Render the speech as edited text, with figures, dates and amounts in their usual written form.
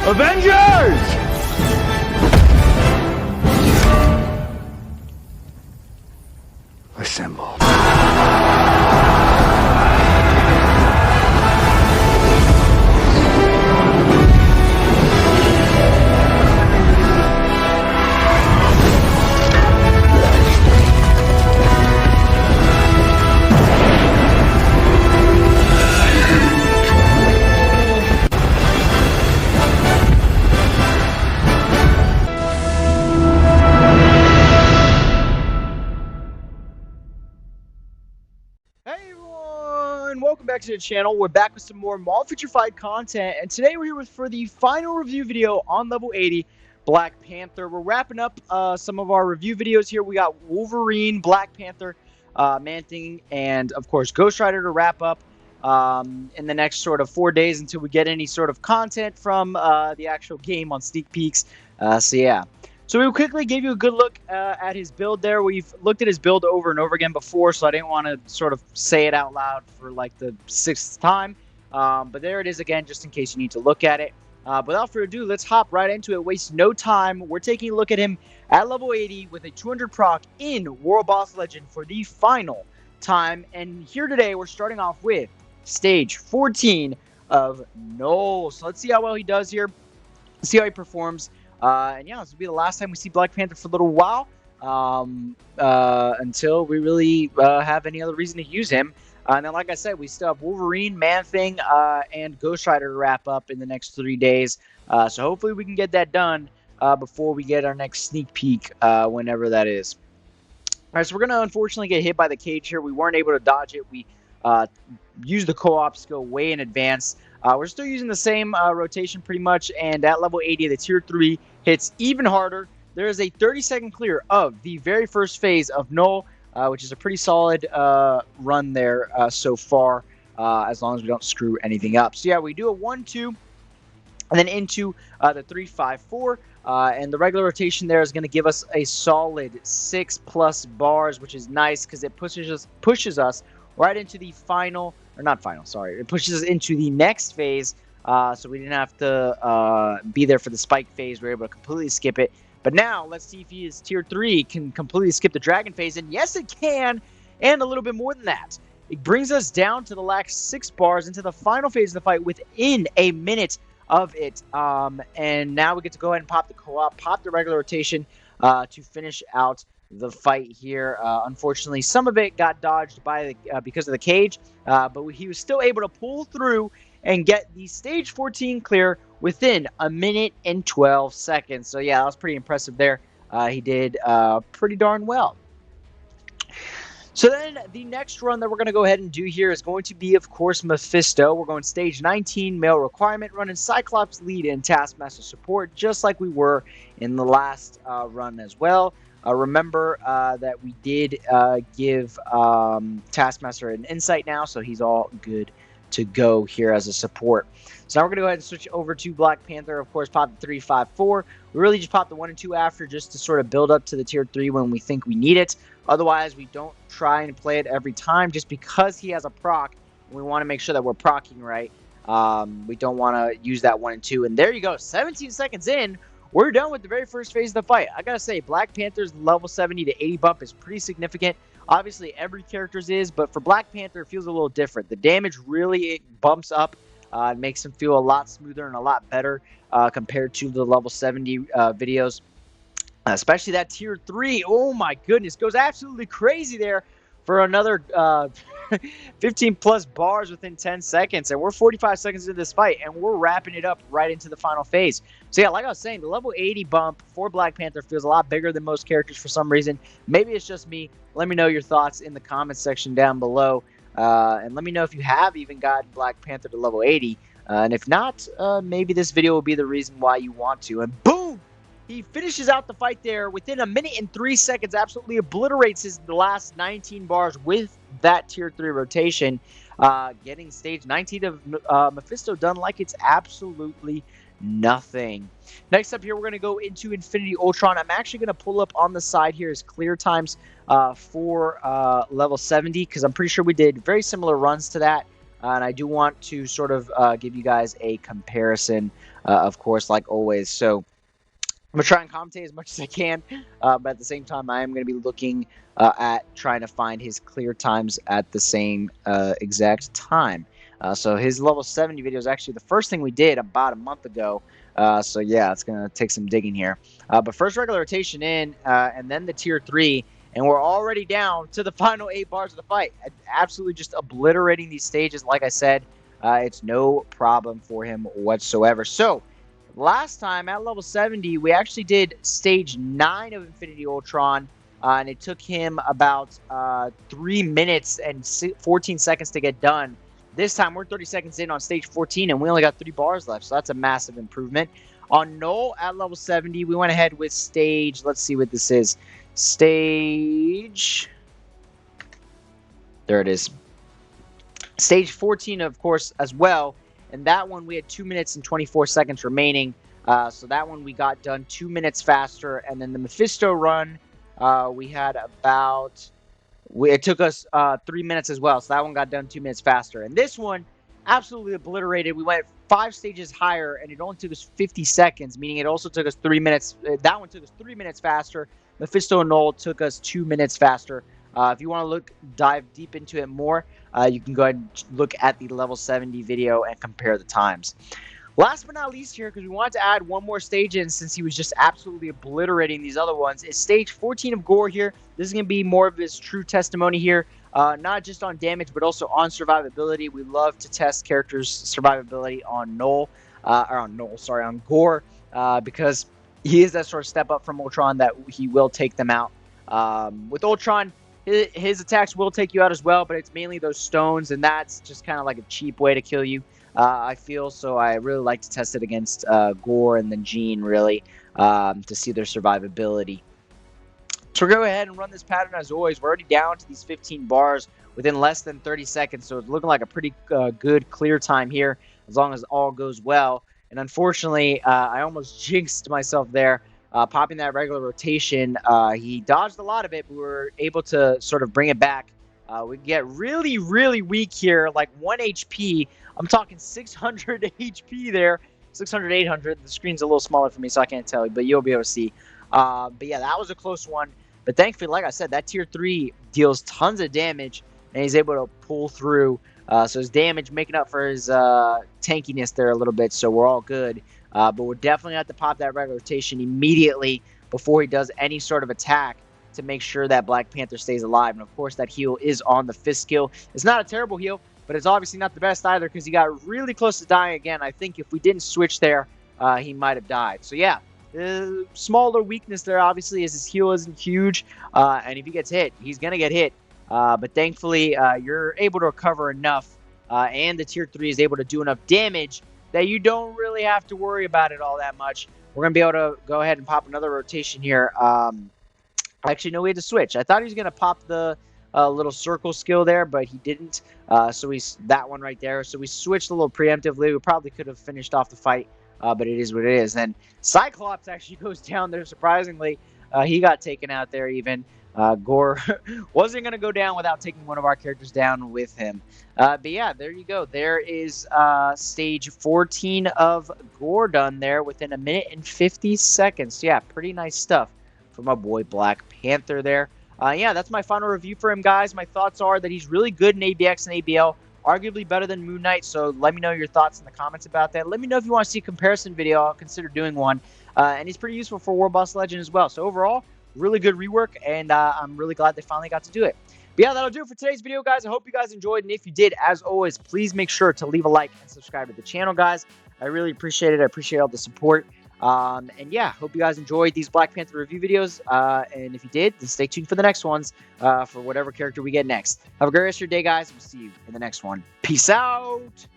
Avengers! Assemble. Welcome back to the channel. We're back with some more Mall Feature Fight content, and today we're here for the final review video on level 80 Black Panther. We're wrapping up some of our review videos here. We got Wolverine, Black Panther, Man-Thing, and of course Ghost Rider to wrap up in the next sort of 4 days until we get any sort of content from the actual game on sneak peeks. So we quickly gave you a good look at his build there. We've looked at his build over and over again before, so I didn't want to sort of say it out loud for like the 6th time. But there it is again, just in case you need to look at it. Without further ado, let's hop right into it. Waste no time. We're taking a look at him at level 80 with a 200 proc in World Boss Legend for the final time. And here today, we're starting off with stage 14 of No. So let's see how well he does here. See how he performs. And yeah, this will be the last time we see Black Panther for a little while, until we really have any other reason to use him. And then, like I said, we still have Wolverine, Man-Thing, and Ghost Rider to wrap up in the next 3 days. So hopefully we can get that done before we get our next sneak peek, whenever that is. All right, so we're going to unfortunately get hit by the cage here. We weren't able to dodge it. We used the co-op skill way in advance. We're still using the same rotation pretty much, and at level 80, the tier 3 hits even harder. There is a 30-second clear of the very first phase of Null, which is a pretty solid run there so far, as long as we don't screw anything up. So yeah, we do a 1-2, and then into the 3-5-4, and the regular rotation there is going to give us a solid 6+ bars, which is nice because it pushes us right into the final, or not final, sorry. It pushes us into the next phase, so we didn't have to be there for the spike phase. We were able to completely skip it. But now, let's see if he is tier 3, can completely skip the dragon phase. And yes, it can, and a little bit more than that. It brings us down to the last 6 bars into the final phase of the fight within a minute of it. And now we get to go ahead and pop the co-op, pop the regular rotation to finish out the fight here. Unfortunately, some of it got dodged by because of the cage, but he was still able to pull through and get the stage 14 clear within a minute and 12 seconds. So yeah, that was pretty impressive there. He did pretty darn well. So then the next run that we're going to go ahead and do here is going to be, of course, Mephisto. We're going stage 19, male requirement, running Cyclops lead and Taskmaster support, just like we were in the last run as well. Remember that we did give Taskmaster an insight now, so he's all good to go here as a support. So now we're going to go ahead and switch over to Black Panther. Of course, pop the 3-5-4. We really just pop the 1 and 2 after, just to sort of build up to the tier 3 when we think we need it. Otherwise, we don't try and play it every time, just because he has a proc. And we want to make sure that we're proccing right. We don't want to use that 1 and 2. And there you go, 17 seconds in. We're done with the very first phase of the fight. I gotta say, Black Panther's level 70 to 80 bump is pretty significant. Obviously, every character's is, but for Black Panther, it feels a little different. The damage really bumps up. It makes him feel a lot smoother and a lot better compared to the level 70 videos. Especially that tier 3. Oh my goodness, goes absolutely crazy there for another 15+ bars within 10 seconds. And we're 45 seconds into this fight, and we're wrapping it up right into the final phase. So yeah, like I was saying, the level 80 bump for Black Panther feels a lot bigger than most characters for some reason. Maybe it's just me. Let me know your thoughts in the comments section down below. And let me know if you have even gotten Black Panther to level 80. And if not, maybe this video will be the reason why you want to. And boom! He finishes out the fight there within a minute and 3 seconds, absolutely obliterates the last 19 bars with that tier 3 rotation, getting stage 19 of Mephisto done like it's absolutely nothing. Next up here, we're going to go into Infinity Ultron. I'm actually going to pull up on the side here his clear times for level 70, because I'm pretty sure we did very similar runs to that. And I do want to sort of give you guys a comparison, of course, like always. So I'm going to try and commentate as much as I can, but at the same time, I am going to be looking at trying to find his clear times at the same exact time. So his level 70 video is actually the first thing we did about a month ago. So yeah, it's going to take some digging here. But first regular rotation in, and then the tier 3, and we're already down to the final 8 bars of the fight. Absolutely just obliterating these stages. Like I said, it's no problem for him whatsoever. So last time at level 70, we actually did stage 9 of Infinity Ultron, and it took him about 3 minutes and 14 seconds to get done. This time, we're 30 seconds in on stage 14, and we only got 3 bars left, so that's a massive improvement. On Null at level 70, we went ahead with stage, let's see what this is, stage, there it is, stage 14, of course, as well. And that one, we had 2 minutes and 24 seconds remaining. So that one we got done 2 minutes faster. And then the Mephisto run, we had about... it took us 3 minutes as well. So that one got done 2 minutes faster. And this one, absolutely obliterated. We went 5 stages higher, and it only took us 50 seconds, meaning it also took us 3 minutes. That one took us 3 minutes faster. Mephisto and Null took us 2 minutes faster. If you want to dive deep into it more, you can go ahead and look at the level 70 video and compare the times. Last but not least here, because we wanted to add one more stage in since he was just absolutely obliterating these other ones, is stage 14 of Gore here. This is going to be more of his true testimony here, not just on damage, but also on survivability. We love to test characters' survivability on on Gore, because he is that sort of step up from Ultron that he will take them out. With Ultron, his attacks will take you out as well, but it's mainly those stones, and that's just kind of like a cheap way to kill you, I feel. So I really like to test it against Gore and then Jean, really, to see their survivability. So we'll go ahead and run this pattern as always. We're already down to these 15 bars within less than 30 seconds, so it's looking like a pretty good clear time here, as long as all goes well. And unfortunately, I almost jinxed myself there. Popping that regular rotation, he dodged a lot of it, but we were able to sort of bring it back. We get really, really weak here, like 1 HP. I'm talking 600 HP there, 600, 800. The screen's a little smaller for me, so I can't tell you, but you'll be able to see. But yeah, that was a close one. But thankfully, like I said, that tier 3 deals tons of damage, and he's able to pull through. So his damage making up for his tankiness there a little bit, so we're all good. But we're definitely have to pop that regular rotation immediately before he does any sort of attack to make sure that Black Panther stays alive. And of course, that heal is on the fist skill. It's not a terrible heal, but it's obviously not the best either, because he got really close to dying again. I think if we didn't switch there, he might have died. So yeah, the smaller weakness there obviously is his heal isn't huge, and if he gets hit, he's going to get hit. But thankfully, you're able to recover enough, and the tier 3 is able to do enough damage that you don't really have to worry about it all that much. We're going to be able to go ahead and pop another rotation here. Actually, no, we had to switch. I thought he was going to pop the little circle skill there, but he didn't. So that one right there. So we switched a little preemptively. We probably could have finished off the fight, but it is what it is. And Cyclops actually goes down there, surprisingly. He got taken out there even. Gore wasn't going to go down without taking one of our characters down with him. But yeah, there you go. There is stage 14 of Gore done there within 1 minute and 50 seconds. Yeah, pretty nice stuff from my boy Black Panther there. Yeah, that's my final review for him, guys. My thoughts are that he's really good in ABX and ABL, arguably better than Moon Knight. So let me know your thoughts in the comments about that. Let me know if you want to see a comparison video. I'll consider doing one. And he's pretty useful for War Boss Legend as well. So overall, really good rework, and I'm really glad they finally got to do it. But yeah, that'll do it for today's video, guys. I hope you guys enjoyed, and if you did, as always, please make sure to leave a like and subscribe to the channel, guys. I really appreciate it. I appreciate all the support. And yeah, hope you guys enjoyed these Black Panther review videos. And if you did, then stay tuned for the next ones for whatever character we get next. Have a great rest of your day, guys. We'll see you in the next one. Peace out.